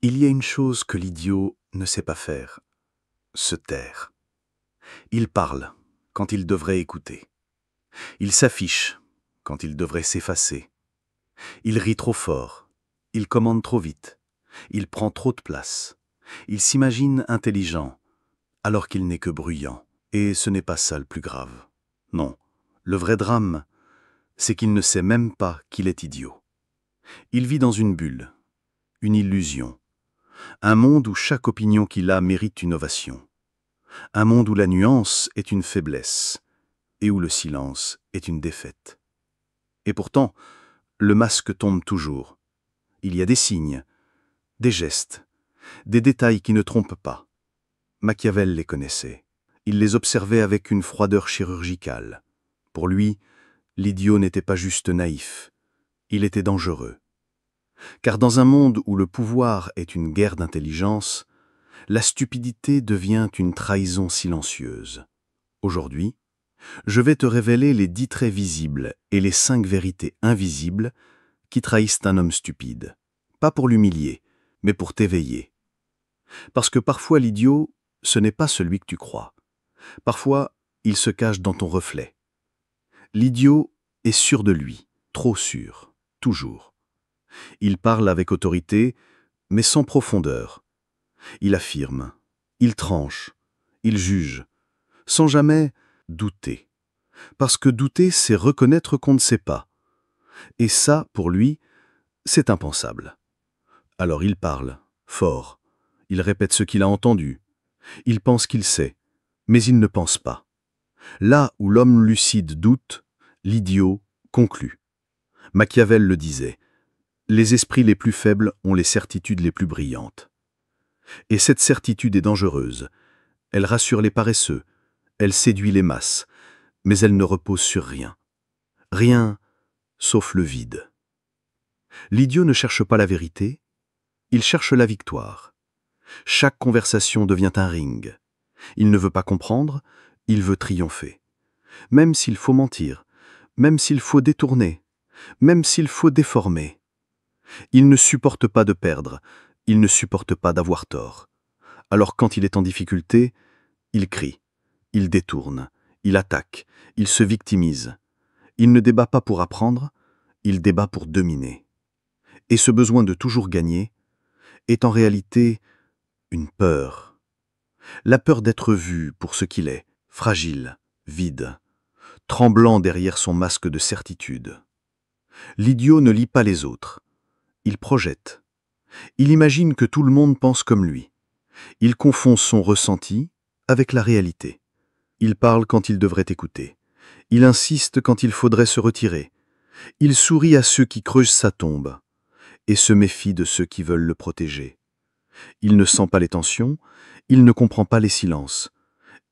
Il y a une chose que l'idiot ne sait pas faire, se taire. Il parle quand il devrait écouter. Il s'affiche quand il devrait s'effacer. Il rit trop fort. Il commande trop vite. Il prend trop de place. Il s'imagine intelligent, alors qu'il n'est que bruyant. Et ce n'est pas ça le plus grave. Non, le vrai drame, c'est qu'il ne sait même pas qu'il est idiot. Il vit dans une bulle, une illusion. Un monde où chaque opinion qu'il a mérite une ovation. Un monde où la nuance est une faiblesse et où le silence est une défaite. Et pourtant, le masque tombe toujours. Il y a des signes, des gestes, des détails qui ne trompent pas. Machiavel les connaissait. Il les observait avec une froideur chirurgicale. Pour lui, l'idiot n'était pas juste naïf, il était dangereux. Car dans un monde où le pouvoir est une guerre d'intelligence, la stupidité devient une trahison silencieuse. Aujourd'hui, je vais te révéler les 10 traits visibles et les 5 vérités invisibles qui trahissent un homme stupide. Pas pour l'humilier, mais pour t'éveiller. Parce que parfois l'idiot, ce n'est pas celui que tu crois. Parfois, il se cache dans ton reflet. L'idiot est sûr de lui, trop sûr, toujours. Il parle avec autorité, mais sans profondeur. Il affirme, il tranche, il juge, sans jamais douter. Parce que douter, c'est reconnaître qu'on ne sait pas. Et ça, pour lui, c'est impensable. Alors il parle, fort, il répète ce qu'il a entendu, il pense qu'il sait, mais il ne pense pas. Là où l'homme lucide doute, l'idiot conclut. Machiavel le disait, les esprits les plus faibles ont les certitudes les plus brillantes. Et cette certitude est dangereuse. Elle rassure les paresseux, elle séduit les masses, mais elle ne repose sur rien. Rien sauf le vide. L'idiot ne cherche pas la vérité, il cherche la victoire. Chaque conversation devient un ring. Il ne veut pas comprendre, il veut triompher. Même s'il faut mentir, même s'il faut détourner, même s'il faut déformer. Il ne supporte pas de perdre, il ne supporte pas d'avoir tort. Alors quand il est en difficulté, il crie, il détourne, il attaque, il se victimise. Il ne débat pas pour apprendre, il débat pour dominer. Et ce besoin de toujours gagner est en réalité une peur. La peur d'être vu pour ce qu'il est, fragile, vide, tremblant derrière son masque de certitude. L'idiot ne lit pas les autres. Il projette. Il imagine que tout le monde pense comme lui. Il confond son ressenti avec la réalité. Il parle quand il devrait écouter. Il insiste quand il faudrait se retirer. Il sourit à ceux qui creusent sa tombe et se méfie de ceux qui veulent le protéger. Il ne sent pas les tensions, il ne comprend pas les silences.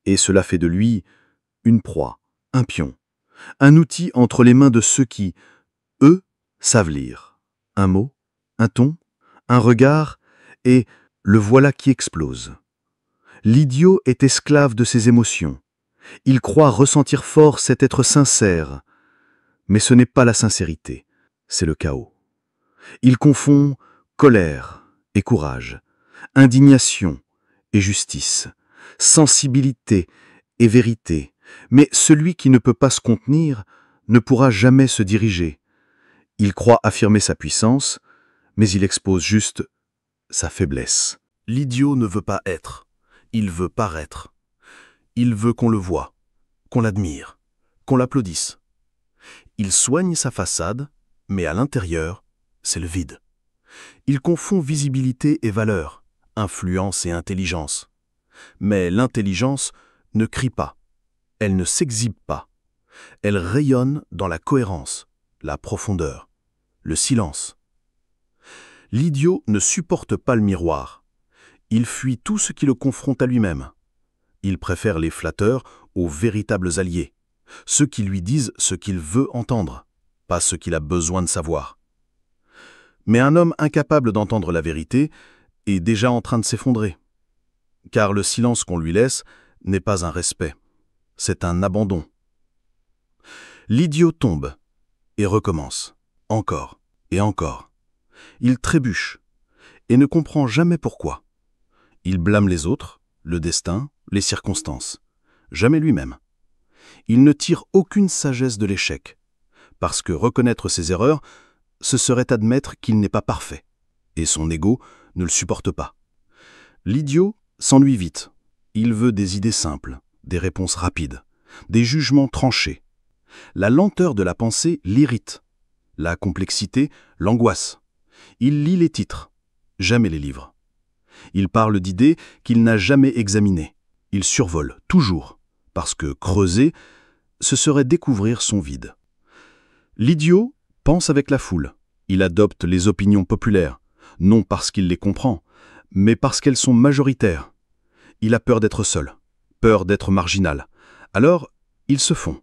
Et cela fait de lui une proie, un pion, un outil entre les mains de ceux qui, eux, savent lire. Un mot, un ton, un regard, et le voilà qui explose. L'idiot est esclave de ses émotions. Il croit ressentir fort cet être sincère. Mais ce n'est pas la sincérité, c'est le chaos. Il confond colère et courage, indignation et justice, sensibilité et vérité. Mais celui qui ne peut pas se contenir ne pourra jamais se diriger. Il croit affirmer sa puissance, mais il expose juste sa faiblesse. L'idiot ne veut pas être, il veut paraître. Il veut qu'on le voie, qu'on l'admire, qu'on l'applaudisse. Il soigne sa façade, mais à l'intérieur, c'est le vide. Il confond visibilité et valeur, influence et intelligence. Mais l'intelligence ne crie pas, elle ne s'exhibe pas. Elle rayonne dans la cohérence, la profondeur, le silence. L'idiot ne supporte pas le miroir. Il fuit tout ce qui le confronte à lui-même. Il préfère les flatteurs aux véritables alliés, ceux qui lui disent ce qu'il veut entendre, pas ce qu'il a besoin de savoir. Mais un homme incapable d'entendre la vérité est déjà en train de s'effondrer. Car le silence qu'on lui laisse n'est pas un respect, c'est un abandon. L'idiot tombe et recommence, encore et encore. Il trébuche, et ne comprend jamais pourquoi. Il blâme les autres, le destin, les circonstances. Jamais lui-même. Il ne tire aucune sagesse de l'échec, parce que reconnaître ses erreurs, ce serait admettre qu'il n'est pas parfait, et son ego ne le supporte pas. L'idiot s'ennuie vite. Il veut des idées simples, des réponses rapides, des jugements tranchés. La lenteur de la pensée l'irrite. La complexité l'angoisse. Il lit les titres, jamais les livres. Il parle d'idées qu'il n'a jamais examinées. Il survole, toujours, parce que creuser, ce serait découvrir son vide. L'idiot pense avec la foule. Il adopte les opinions populaires, non parce qu'il les comprend, mais parce qu'elles sont majoritaires. Il a peur d'être seul, peur d'être marginal. Alors, il se fond.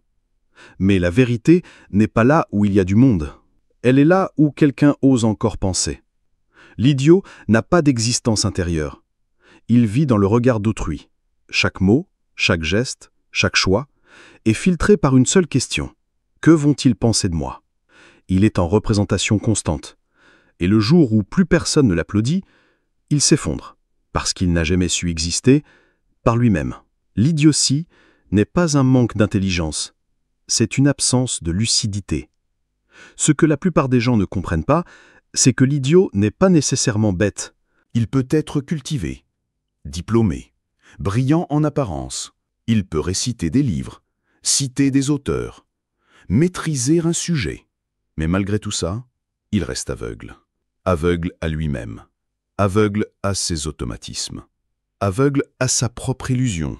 Mais la vérité n'est pas là où il y a du monde. Elle est là où quelqu'un ose encore penser. L'idiot n'a pas d'existence intérieure. Il vit dans le regard d'autrui. Chaque mot, chaque geste, chaque choix est filtré par une seule question. Que vont-ils penser de moi ? Il est en représentation constante. Et le jour où plus personne ne l'applaudit, il s'effondre, parce qu'il n'a jamais su exister par lui-même. L'idiotie n'est pas un manque d'intelligence, c'est une absence de lucidité. Ce que la plupart des gens ne comprennent pas, c'est que l'idiot n'est pas nécessairement bête. Il peut être cultivé, diplômé, brillant en apparence. Il peut réciter des livres, citer des auteurs, maîtriser un sujet. Mais malgré tout ça, il reste aveugle. Aveugle à lui-même, aveugle à ses automatismes, aveugle à sa propre illusion,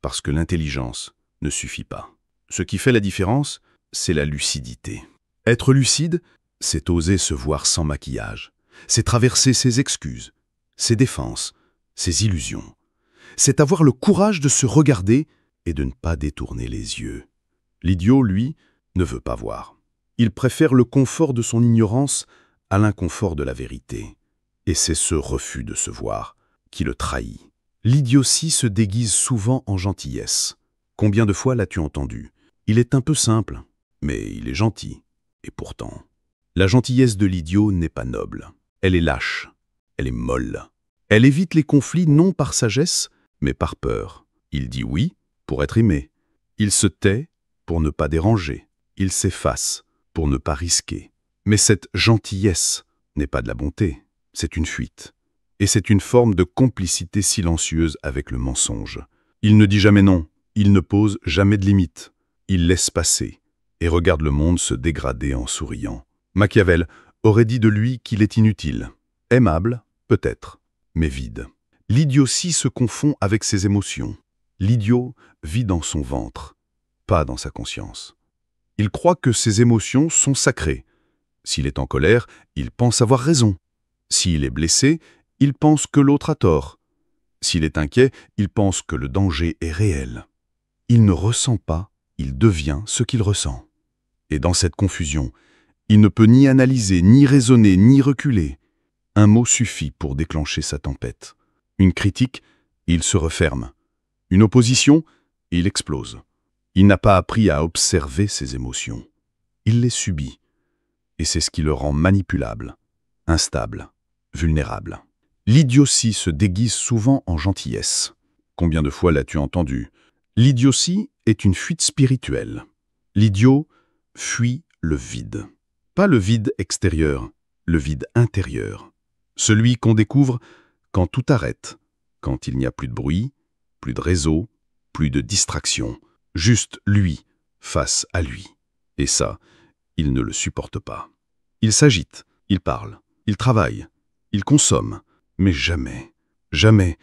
parce que l'intelligence ne suffit pas. Ce qui fait la différence, c'est la lucidité. Être lucide, c'est oser se voir sans maquillage, c'est traverser ses excuses, ses défenses, ses illusions. C'est avoir le courage de se regarder et de ne pas détourner les yeux. L'idiot, lui, ne veut pas voir. Il préfère le confort de son ignorance à l'inconfort de la vérité. Et c'est ce refus de se voir qui le trahit. L'idiotie se déguise souvent en gentillesse. Combien de fois l'as-tu entendu ? Il est un peu simple, mais il est gentil. Et pourtant, la gentillesse de l'idiot n'est pas noble. Elle est lâche, elle est molle. Elle évite les conflits non par sagesse, mais par peur. Il dit oui pour être aimé. Il se tait pour ne pas déranger. Il s'efface pour ne pas risquer. Mais cette gentillesse n'est pas de la bonté, c'est une fuite. Et c'est une forme de complicité silencieuse avec le mensonge. Il ne dit jamais non, il ne pose jamais de limites. Il laisse passer et regarde le monde se dégrader en souriant. Machiavel aurait dit de lui qu'il est inutile. Aimable, peut-être, mais vide. L'idiotie se confond avec ses émotions. L'idiot vit dans son ventre, pas dans sa conscience. Il croit que ses émotions sont sacrées. S'il est en colère, il pense avoir raison. S'il est blessé, il pense que l'autre a tort. S'il est inquiet, il pense que le danger est réel. Il ne ressent pas, il devient ce qu'il ressent. Et dans cette confusion, il ne peut ni analyser, ni raisonner, ni reculer. Un mot suffit pour déclencher sa tempête. Une critique, il se referme. Une opposition, il explose. Il n'a pas appris à observer ses émotions. Il les subit. Et c'est ce qui le rend manipulable, instable, vulnérable. L'idiotie se déguise souvent en gentillesse. Combien de fois l'as-tu entendu ? L'idiotie est une fuite spirituelle. L'idiot fuit le vide. Pas le vide extérieur, le vide intérieur. Celui qu'on découvre quand tout arrête, quand il n'y a plus de bruit, plus de réseau, plus de distraction. Juste lui, face à lui. Et ça, il ne le supporte pas. Il s'agite, il parle, il travaille, il consomme, mais jamais, jamais,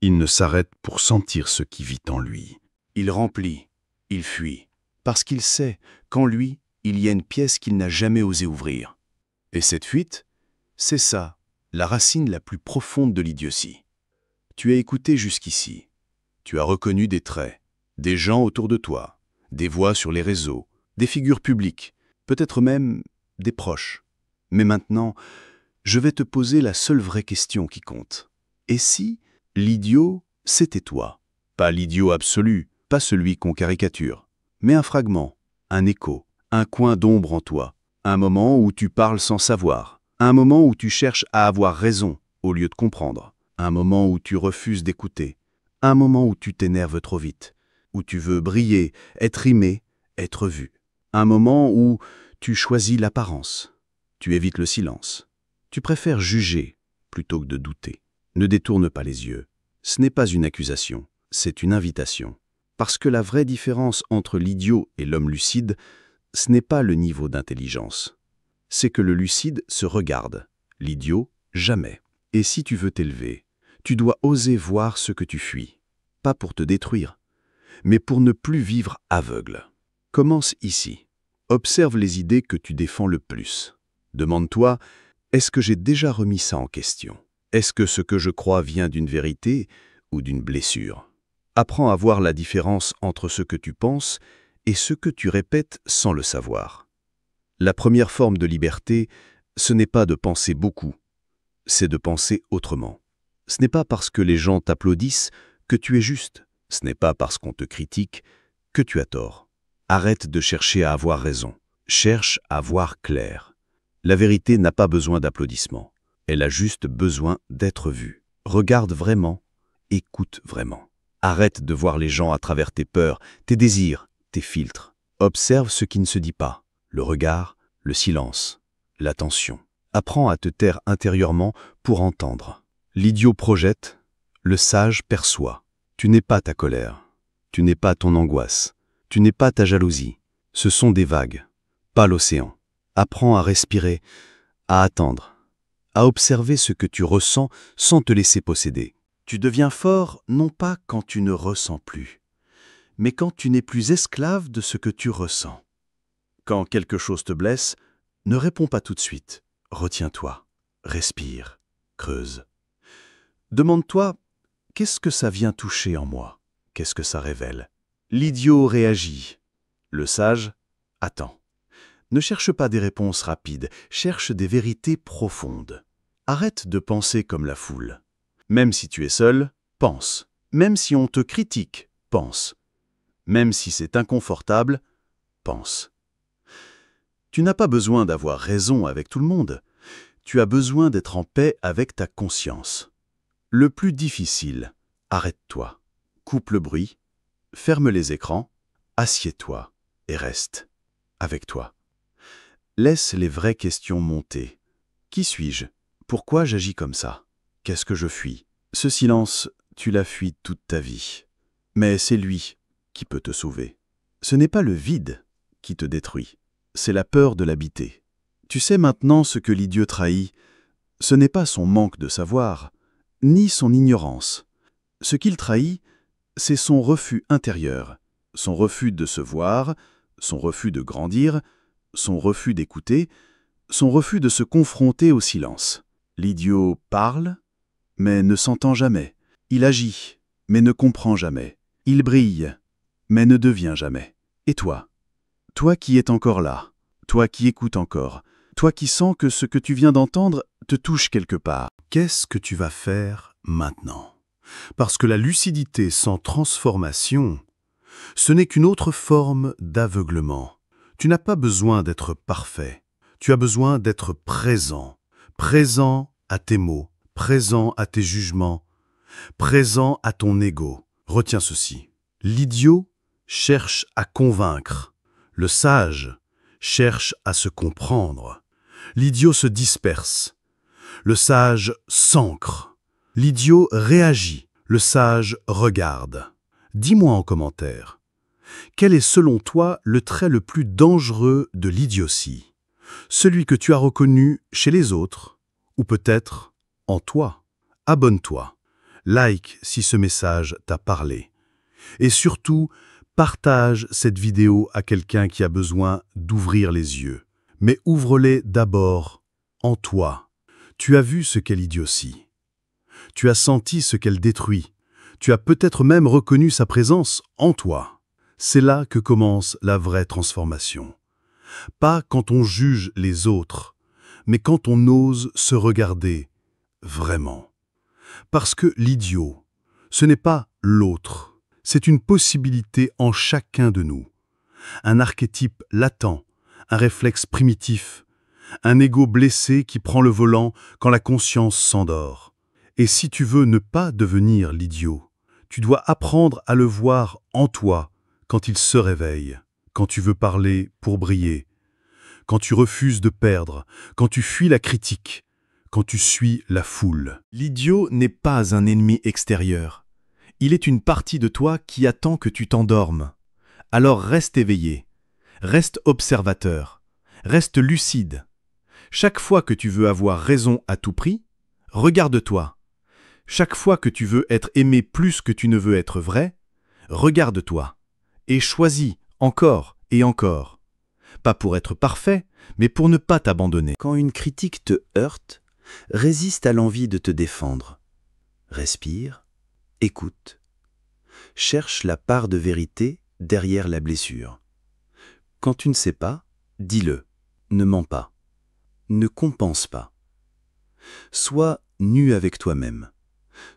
il ne s'arrête pour sentir ce qui vit en lui. Il remplit, il fuit, parce qu'il sait qu'en lui, il y a une pièce qu'il n'a jamais osé ouvrir. Et cette fuite, c'est ça, la racine la plus profonde de l'idiotie. Tu as écouté jusqu'ici. Tu as reconnu des traits, des gens autour de toi, des voix sur les réseaux, des figures publiques, peut-être même des proches. Mais maintenant, je vais te poser la seule vraie question qui compte. Et si l'idiot, c'était toi? Pas l'idiot absolu, pas celui qu'on caricature, mais un fragment, un écho, un coin d'ombre en toi, un moment où tu parles sans savoir, un moment où tu cherches à avoir raison, au lieu de comprendre, un moment où tu refuses d'écouter, un moment où tu t'énerves trop vite, où tu veux briller, être aimé, être vu, un moment où tu choisis l'apparence, tu évites le silence, tu préfères juger plutôt que de douter. Ne détourne pas les yeux. Ce n'est pas une accusation, c'est une invitation. Parce que la vraie différence entre l'idiot et l'homme lucide, ce n'est pas le niveau d'intelligence. C'est que le lucide se regarde, l'idiot, jamais. Et si tu veux t'élever, tu dois oser voir ce que tu fuis. Pas pour te détruire, mais pour ne plus vivre aveugle. Commence ici. Observe les idées que tu défends le plus. Demande-toi, est-ce que j'ai déjà remis ça en question ? Est-ce que ce que je crois vient d'une vérité ou d'une blessure ? Apprends à voir la différence entre ce que tu penses et ce que tu répètes sans le savoir. La première forme de liberté, ce n'est pas de penser beaucoup, c'est de penser autrement. Ce n'est pas parce que les gens t'applaudissent que tu es juste. Ce n'est pas parce qu'on te critique que tu as tort. Arrête de chercher à avoir raison. Cherche à voir clair. La vérité n'a pas besoin d'applaudissements. Elle a juste besoin d'être vue. Regarde vraiment, écoute vraiment. Arrête de voir les gens à travers tes peurs, tes désirs, tes filtres. Observe ce qui ne se dit pas. Le regard, le silence, l'attention. Apprends à te taire intérieurement pour entendre. L'idiot projette, le sage perçoit. Tu n'es pas ta colère, tu n'es pas ton angoisse, tu n'es pas ta jalousie. Ce sont des vagues, pas l'océan. Apprends à respirer, à attendre, à observer ce que tu ressens sans te laisser posséder. Tu deviens fort non pas quand tu ne ressens plus, mais quand tu n'es plus esclave de ce que tu ressens. Quand quelque chose te blesse, ne réponds pas tout de suite. Retiens-toi, respire, creuse. Demande-toi, qu'est-ce que ça vient toucher en moi? Qu'est-ce que ça révèle? L'idiot réagit. Le sage attend. Ne cherche pas des réponses rapides, cherche des vérités profondes. Arrête de penser comme la foule. Même si tu es seul, pense. Même si on te critique, pense. Même si c'est inconfortable, pense. Tu n'as pas besoin d'avoir raison avec tout le monde. Tu as besoin d'être en paix avec ta conscience. Le plus difficile, arrête-toi. Coupe le bruit, ferme les écrans, assieds-toi et reste avec toi. Laisse les vraies questions monter. Qui suis-je? Pourquoi j'agis comme ça? Qu'est-ce que je fuis? Ce silence, tu l'as fui toute ta vie. Mais c'est lui qui peut te sauver. Ce n'est pas le vide qui te détruit, c'est la peur de l'habiter. Tu sais maintenant ce que l'idiot trahit. Ce n'est pas son manque de savoir, ni son ignorance. Ce qu'il trahit, c'est son refus intérieur, son refus de se voir, son refus de grandir, son refus d'écouter, son refus de se confronter au silence. L'idiot parle, mais ne s'entend jamais. Il agit, mais ne comprend jamais. Il brille, mais ne devient jamais. Et toi? Toi qui es encore là, toi qui écoutes encore, toi qui sens que ce que tu viens d'entendre te touche quelque part. Qu'est-ce que tu vas faire maintenant? Parce que la lucidité sans transformation, ce n'est qu'une autre forme d'aveuglement. Tu n'as pas besoin d'être parfait. Tu as besoin d'être présent. Présent à tes mots, présent à tes jugements, présent à ton ego. Retiens ceci. L'idiot cherche à convaincre. Le sage cherche à se comprendre. L'idiot se disperse. Le sage s'ancre. L'idiot réagit. Le sage regarde. Dis-moi en commentaire, quel est selon toi le trait le plus dangereux de l'idiotie? Celui que tu as reconnu chez les autres, ou peut-être en toi? Abonne-toi, like si ce message t'a parlé. Et surtout, partage cette vidéo à quelqu'un qui a besoin d'ouvrir les yeux. Mais ouvre-les d'abord en toi. Tu as vu ce qu'est l'idiotie. Tu as senti ce qu'elle détruit. Tu as peut-être même reconnu sa présence en toi. C'est là que commence la vraie transformation. Pas quand on juge les autres, mais quand on ose se regarder vraiment. Parce que l'idiot, ce n'est pas l'autre, c'est une possibilité en chacun de nous. Un archétype latent, un réflexe primitif, un ego blessé qui prend le volant quand la conscience s'endort. Et si tu veux ne pas devenir l'idiot, tu dois apprendre à le voir en toi quand il se réveille, quand tu veux parler pour briller, quand tu refuses de perdre, quand tu fuis la critique, quand tu suis la foule. L'idiot n'est pas un ennemi extérieur. Il est une partie de toi qui attend que tu t'endormes. Alors reste éveillé, reste observateur, reste lucide. Chaque fois que tu veux avoir raison à tout prix, regarde-toi. Chaque fois que tu veux être aimé plus que tu ne veux être vrai, regarde-toi. Et choisis encore et encore. Pas pour être parfait, mais pour ne pas t'abandonner. Quand une critique te heurte, résiste à l'envie de te défendre. Respire, écoute. Cherche la part de vérité derrière la blessure. Quand tu ne sais pas, dis-le. Ne mens pas. Ne compense pas. Sois nu avec toi-même.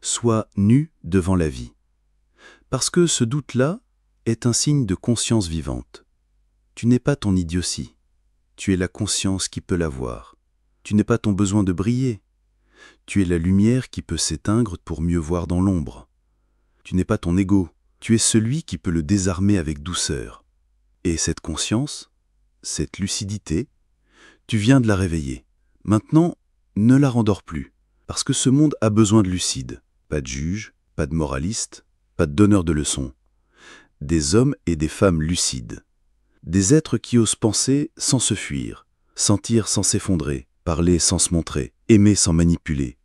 Sois nu devant la vie. Parce que ce doute-là est un signe de conscience vivante. Tu n'es pas ton idiotie. Tu es la conscience qui peut l'avoir. Tu n'es pas ton besoin de briller. Tu es la lumière qui peut s'éteindre pour mieux voir dans l'ombre. Tu n'es pas ton ego. Tu es celui qui peut le désarmer avec douceur. Et cette conscience, cette lucidité, tu viens de la réveiller. Maintenant, ne la rendors plus, parce que ce monde a besoin de lucides. Pas de juges, pas de moralistes, pas de donneurs de leçons. Des hommes et des femmes lucides. Des êtres qui osent penser sans se fuir, sentir sans s'effondrer, parler sans se montrer, aimer sans manipuler.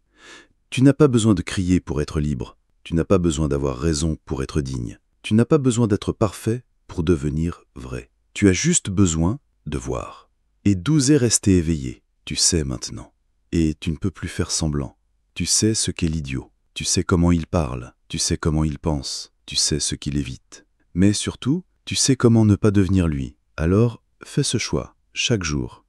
Tu n'as pas besoin de crier pour être libre. Tu n'as pas besoin d'avoir raison pour être digne. Tu n'as pas besoin d'être parfait pour devenir vrai. Tu as juste besoin de voir. Et d'oser rester éveillé. Tu sais maintenant. Et tu ne peux plus faire semblant. Tu sais ce qu'est l'idiot. Tu sais comment il parle. Tu sais comment il pense. Tu sais ce qu'il évite. Mais surtout, tu sais comment ne pas devenir lui. Alors, fais ce choix, chaque jour.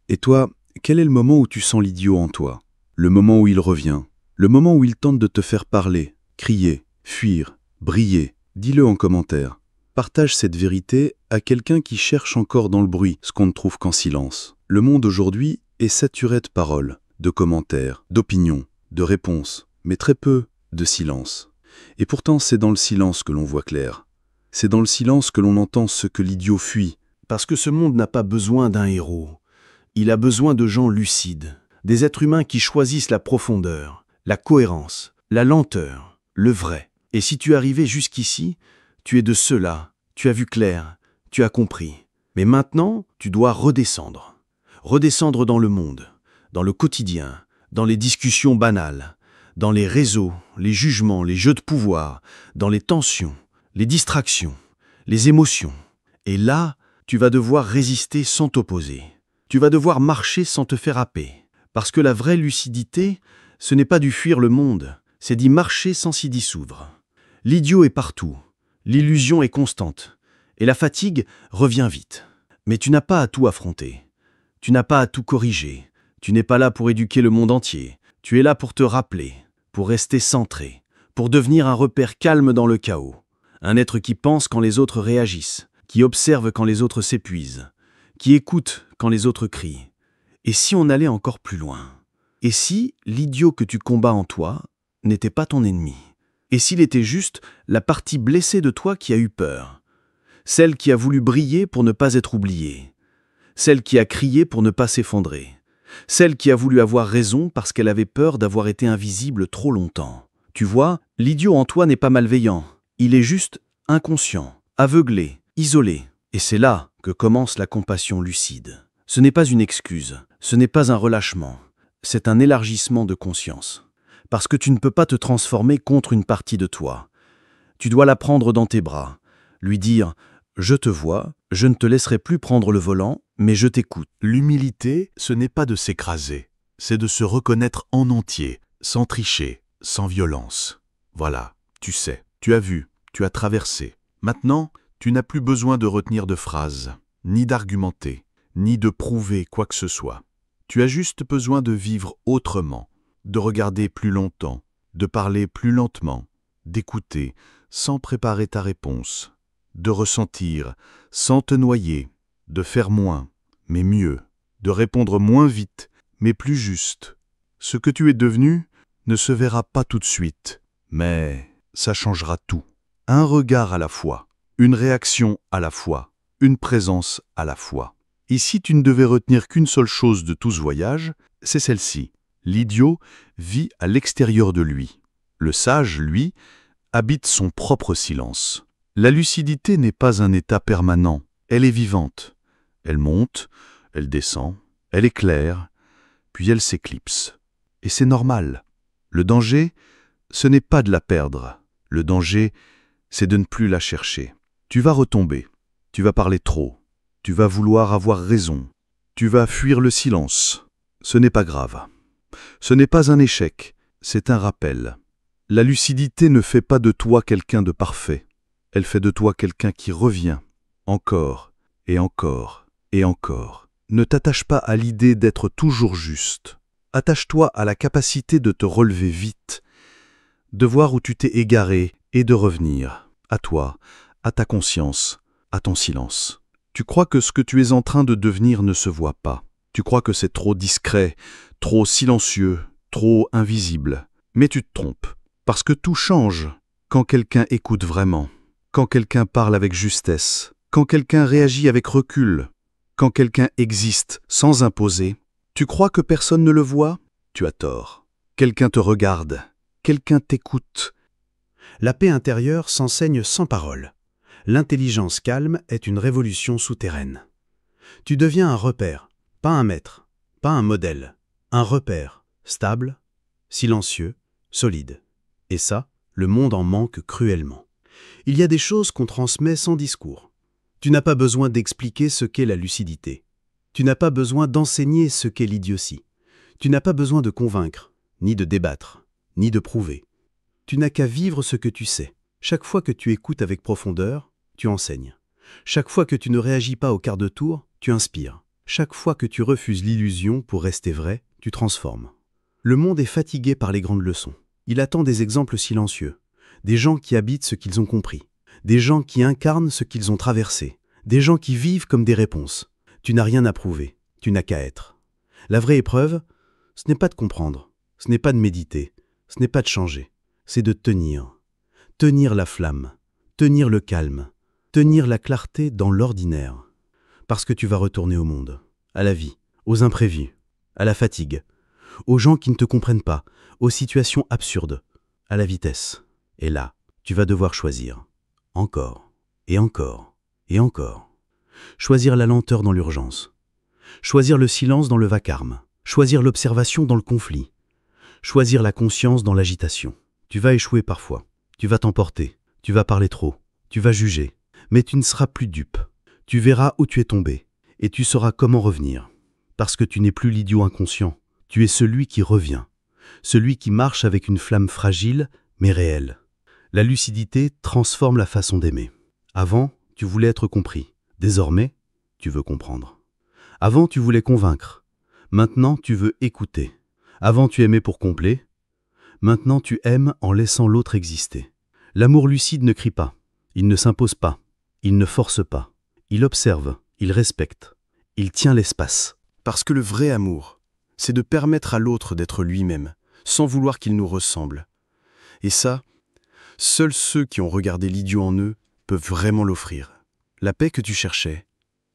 Et toi, quel est le moment où tu sens l'idiot en toi? Le moment où il revient. Le moment où il tente de te faire parler, crier, fuir, briller. Dis-le en commentaire. Partage cette vérité à quelqu'un qui cherche encore dans le bruit ce qu'on ne trouve qu'en silence. Le monde aujourd'hui est saturé de paroles, de commentaires, d'opinions, de réponses, mais très peu de silence. Et pourtant, c'est dans le silence que l'on voit clair. C'est dans le silence que l'on entend ce que l'idiot fuit. Parce que ce monde n'a pas besoin d'un héros. Il a besoin de gens lucides, des êtres humains qui choisissent la profondeur, la cohérence, la lenteur, le vrai. Et si tu es arrivé jusqu'ici, tu es de ceux-là, tu as vu clair, tu as compris. Mais maintenant, tu dois redescendre. Redescendre dans le monde, dans le quotidien, dans les discussions banales, dans les réseaux, les jugements, les jeux de pouvoir, dans les tensions, les distractions, les émotions. Et là, tu vas devoir résister sans t'opposer. Tu vas devoir marcher sans te faire happer. Parce que la vraie lucidité, ce n'est pas d'y fuir le monde, c'est d'y marcher sans s'y dissoudre. L'idiot est partout, l'illusion est constante, et la fatigue revient vite. Mais tu n'as pas à tout affronter, tu n'as pas à tout corriger, tu n'es pas là pour éduquer le monde entier, tu es là pour te rappeler, pour rester centré, pour devenir un repère calme dans le chaos, un être qui pense quand les autres réagissent, qui observe quand les autres s'épuisent, qui écoute quand les autres crient. Et si on allait encore plus loin? Et si l'idiot que tu combats en toi n'était pas ton ennemi? Et s'il était juste la partie blessée de toi qui a eu peur? Celle qui a voulu briller pour ne pas être oubliée? Celle qui a crié pour ne pas s'effondrer? Celle qui a voulu avoir raison parce qu'elle avait peur d'avoir été invisible trop longtemps? Tu vois, l'idiot en toi n'est pas malveillant. Il est juste inconscient, aveuglé, isolé. Et c'est là que commence la compassion lucide. Ce n'est pas une excuse, ce n'est pas un relâchement, c'est un élargissement de conscience. Parce que tu ne peux pas te transformer contre une partie de toi. Tu dois la prendre dans tes bras, lui dire « Je te vois, je ne te laisserai plus prendre le volant, mais je t'écoute. » L'humilité, ce n'est pas de s'écraser, c'est de se reconnaître en entier, sans tricher, sans violence. Voilà, tu sais, tu as vu, tu as traversé. Maintenant, tu n'as plus besoin de retenir de phrases, ni d'argumenter, ni de prouver quoi que ce soit. Tu as juste besoin de vivre autrement, de regarder plus longtemps, de parler plus lentement, d'écouter sans préparer ta réponse, de ressentir sans te noyer, de faire moins, mais mieux, de répondre moins vite, mais plus juste. Ce que tu es devenu ne se verra pas tout de suite, mais ça changera tout. Un regard à la fois, une réaction à la fois, une présence à la fois. Et si tu ne devais retenir qu'une seule chose de tout ce voyage, c'est celle-ci. L'idiot vit à l'extérieur de lui. Le sage, lui, habite son propre silence. La lucidité n'est pas un état permanent, elle est vivante. Elle monte, elle descend, elle éclaire, puis elle s'éclipse. Et c'est normal. Le danger, ce n'est pas de la perdre. Le danger, c'est de ne plus la chercher. Tu vas retomber, tu vas parler trop, tu vas vouloir avoir raison, tu vas fuir le silence. Ce n'est pas grave. Ce n'est pas un échec, c'est un rappel. La lucidité ne fait pas de toi quelqu'un de parfait. Elle fait de toi quelqu'un qui revient, encore et encore et encore. Ne t'attache pas à l'idée d'être toujours juste. Attache-toi à la capacité de te relever vite, de voir où tu t'es égaré et de revenir, à toi, à ta conscience, à ton silence. Tu crois que ce que tu es en train de devenir ne se voit pas. Tu crois que c'est trop discret, trop silencieux, trop invisible. Mais tu te trompes, parce que tout change quand quelqu'un écoute vraiment, quand quelqu'un parle avec justesse, quand quelqu'un réagit avec recul, quand quelqu'un existe sans imposer. Tu crois que personne ne le voit? Tu as tort. Quelqu'un te regarde, quelqu'un t'écoute. La paix intérieure s'enseigne sans parole. L'intelligence calme est une révolution souterraine. Tu deviens un repère, pas un maître, pas un modèle. Un repère, stable, silencieux, solide. Et ça, le monde en manque cruellement. Il y a des choses qu'on transmet sans discours. Tu n'as pas besoin d'expliquer ce qu'est la lucidité. Tu n'as pas besoin d'enseigner ce qu'est l'idiotie. Tu n'as pas besoin de convaincre, ni de débattre, ni de prouver. Tu n'as qu'à vivre ce que tu sais. Chaque fois que tu écoutes avec profondeur, tu enseignes. Chaque fois que tu ne réagis pas au quart de tour, tu inspires. Chaque fois que tu refuses l'illusion pour rester vrai, tu transformes. Le monde est fatigué par les grandes leçons. Il attend des exemples silencieux, des gens qui habitent ce qu'ils ont compris, des gens qui incarnent ce qu'ils ont traversé, des gens qui vivent comme des réponses. Tu n'as rien à prouver, tu n'as qu'à être. La vraie épreuve, ce n'est pas de comprendre, ce n'est pas de méditer, ce n'est pas de changer, c'est de tenir. Tenir la flamme, tenir le calme, tenir la clarté dans l'ordinaire. Parce que tu vas retourner au monde, à la vie, aux imprévus, à la fatigue, aux gens qui ne te comprennent pas, aux situations absurdes, à la vitesse. Et là, tu vas devoir choisir. Encore, et encore, et encore. Choisir la lenteur dans l'urgence. Choisir le silence dans le vacarme. Choisir l'observation dans le conflit. Choisir la conscience dans l'agitation. Tu vas échouer parfois. Tu vas t'emporter. Tu vas parler trop. Tu vas juger. Mais tu ne seras plus dupe. Tu verras où tu es tombé. Et tu sauras comment revenir. Parce que tu n'es plus l'idiot inconscient. Tu es celui qui revient. Celui qui marche avec une flamme fragile, mais réelle. La lucidité transforme la façon d'aimer. Avant, tu voulais être compris. Désormais, tu veux comprendre. Avant, tu voulais convaincre. Maintenant, tu veux écouter. Avant, tu aimais pour combler. Maintenant, tu aimes en laissant l'autre exister. L'amour lucide ne crie pas. Il ne s'impose pas. Il ne force pas. Il observe. Il respecte. Il tient l'espace. Parce que le vrai amour, c'est de permettre à l'autre d'être lui-même, sans vouloir qu'il nous ressemble. Et ça, seuls ceux qui ont regardé l'idiot en eux peuvent vraiment l'offrir. La paix que tu cherchais,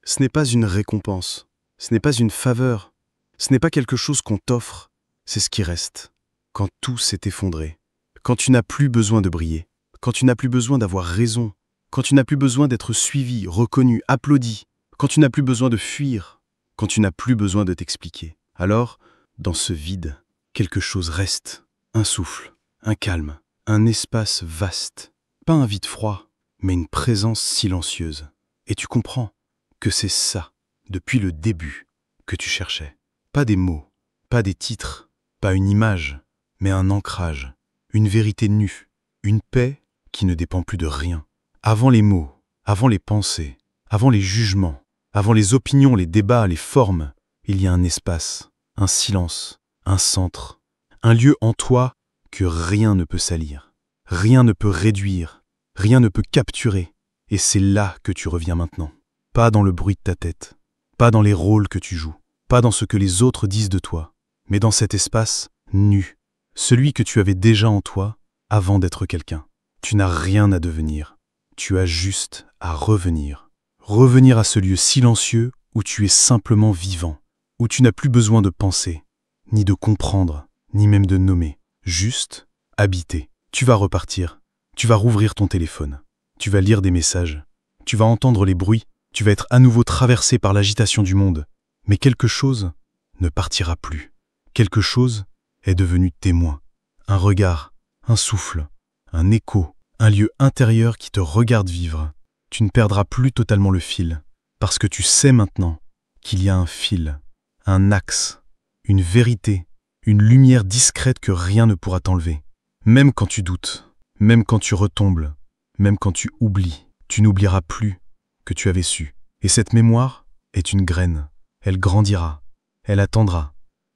ce n'est pas une récompense, ce n'est pas une faveur, ce n'est pas quelque chose qu'on t'offre, c'est ce qui reste. Quand tout s'est effondré, quand tu n'as plus besoin de briller, quand tu n'as plus besoin d'avoir raison, quand tu n'as plus besoin d'être suivi, reconnu, applaudi, quand tu n'as plus besoin de fuir, quand tu n'as plus besoin de t'expliquer. Alors, dans ce vide, quelque chose reste, un souffle, un calme, un espace vaste, pas un vide froid, mais une présence silencieuse. Et tu comprends que c'est ça, depuis le début, que tu cherchais. Pas des mots, pas des titres, pas une image, mais un ancrage, une vérité nue, une paix qui ne dépend plus de rien. Avant les mots, avant les pensées, avant les jugements, avant les opinions, les débats, les formes, il y a un espace, un silence, un centre, un lieu en toi que rien ne peut salir, rien ne peut réduire, rien ne peut capturer. Et c'est là que tu reviens maintenant. Pas dans le bruit de ta tête, pas dans les rôles que tu joues, pas dans ce que les autres disent de toi, mais dans cet espace nu, celui que tu avais déjà en toi avant d'être quelqu'un. Tu n'as rien à devenir, tu as juste à revenir. Revenir à ce lieu silencieux où tu es simplement vivant, où tu n'as plus besoin de penser, ni de comprendre, ni même de nommer, juste habiter. Tu vas repartir, tu vas rouvrir ton téléphone, tu vas lire des messages, tu vas entendre les bruits, tu vas être à nouveau traversé par l'agitation du monde. Mais quelque chose ne partira plus. Quelque chose est devenu témoin. Un regard, un souffle, un écho, un lieu intérieur qui te regarde vivre. Tu ne perdras plus totalement le fil, parce que tu sais maintenant qu'il y a un fil, un axe, une vérité, une lumière discrète que rien ne pourra t'enlever. Même quand tu doutes, même quand tu retombes, même quand tu oublies, tu n'oublieras plus que tu avais su. Et cette mémoire est une graine. Elle grandira, elle attendra,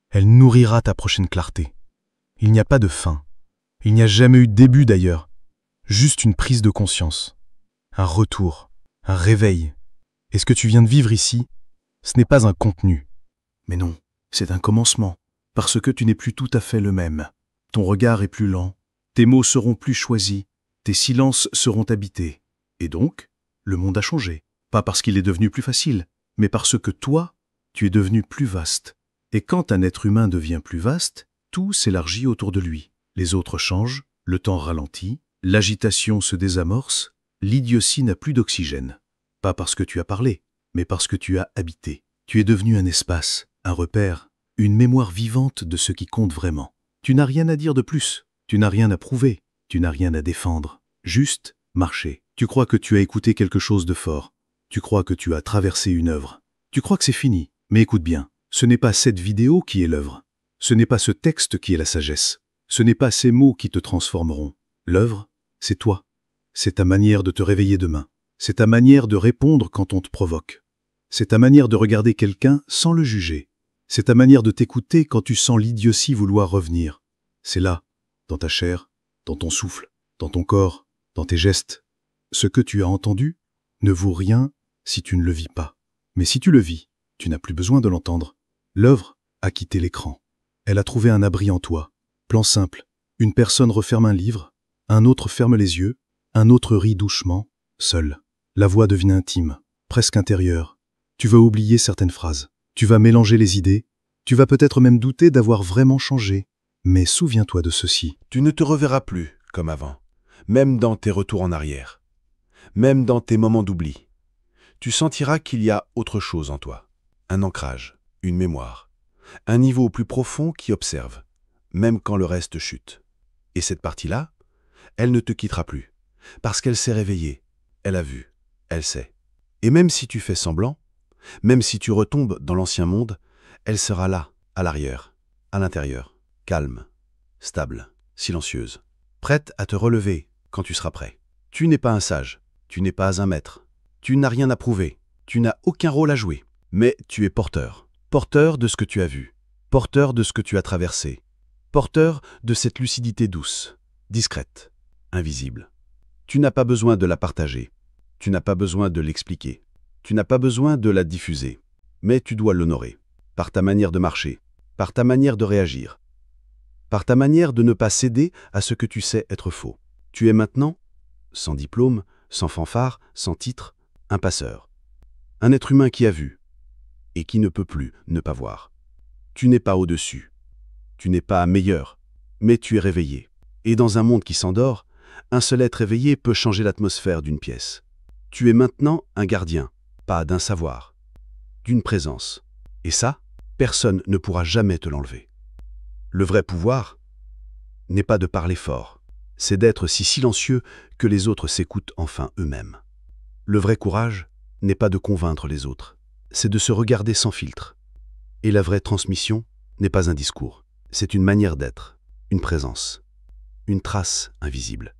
elle nourrira ta prochaine clarté. Il n'y a pas de fin. Il n'y a jamais eu de début d'ailleurs. Juste une prise de conscience. Un retour, un réveil. Et ce que tu viens de vivre ici, ce n'est pas un contenu. Mais non, c'est un commencement, parce que tu n'es plus tout à fait le même. Ton regard est plus lent, tes mots seront plus choisis, tes silences seront habités. Et donc, le monde a changé. Pas parce qu'il est devenu plus facile, mais parce que toi, tu es devenu plus vaste. Et quand un être humain devient plus vaste, tout s'élargit autour de lui. Les autres changent, le temps ralentit, l'agitation se désamorce, l'idiotie n'a plus d'oxygène. Pas parce que tu as parlé, mais parce que tu as habité. Tu es devenu un espace, un repère, une mémoire vivante de ce qui compte vraiment. Tu n'as rien à dire de plus, tu n'as rien à prouver, tu n'as rien à défendre. Juste marcher. Tu crois que tu as écouté quelque chose de fort. Tu crois que tu as traversé une œuvre. Tu crois que c'est fini. Mais écoute bien, ce n'est pas cette vidéo qui est l'œuvre. Ce n'est pas ce texte qui est la sagesse. Ce n'est pas ces mots qui te transformeront. L'œuvre, c'est toi. C'est ta manière de te réveiller demain. C'est ta manière de répondre quand on te provoque. C'est ta manière de regarder quelqu'un sans le juger. C'est ta manière de t'écouter quand tu sens l'idiotie vouloir revenir. C'est là, dans ta chair, dans ton souffle, dans ton corps, dans tes gestes. Ce que tu as entendu ne vaut rien si tu ne le vis pas. Mais si tu le vis, tu n'as plus besoin de l'entendre. L'œuvre a quitté l'écran. Elle a trouvé un abri en toi. Plan simple. Une personne referme un livre, un autre ferme les yeux, un autre rit doucement, seul. La voix devient intime, presque intérieure. Tu vas oublier certaines phrases. Tu vas mélanger les idées. Tu vas peut-être même douter d'avoir vraiment changé. Mais souviens-toi de ceci. Tu ne te reverras plus comme avant, même dans tes retours en arrière, même dans tes moments d'oubli. Tu sentiras qu'il y a autre chose en toi, un ancrage, une mémoire, un niveau plus profond qui observe, même quand le reste chute. Et cette partie-là, elle ne te quittera plus, parce qu'elle s'est réveillée, elle a vu, elle sait. Et même si tu fais semblant, même si tu retombes dans l'ancien monde, elle sera là, à l'arrière, à l'intérieur, calme, stable, silencieuse, prête à te relever quand tu seras prêt. Tu n'es pas un sage, tu n'es pas un maître, tu n'as rien à prouver, tu n'as aucun rôle à jouer, mais tu es porteur, porteur de ce que tu as vu, porteur de ce que tu as traversé, porteur de cette lucidité douce, discrète, invisible. Tu n'as pas besoin de la partager, tu n'as pas besoin de l'expliquer, tu n'as pas besoin de la diffuser, mais tu dois l'honorer, par ta manière de marcher, par ta manière de réagir, par ta manière de ne pas céder à ce que tu sais être faux. Tu es maintenant, sans diplôme, sans fanfare, sans titre, un passeur. Un être humain qui a vu, et qui ne peut plus ne pas voir. Tu n'es pas au-dessus, tu n'es pas meilleur, mais tu es réveillé. Et dans un monde qui s'endort, un seul être éveillé peut changer l'atmosphère d'une pièce. Tu es maintenant un gardien, pas d'un savoir, d'une présence. Et ça, personne ne pourra jamais te l'enlever. Le vrai pouvoir n'est pas de parler fort, c'est d'être si silencieux que les autres s'écoutent enfin eux-mêmes. Le vrai courage n'est pas de convaincre les autres, c'est de se regarder sans filtre. Et la vraie transmission n'est pas un discours, c'est une manière d'être, une présence, une trace invisible.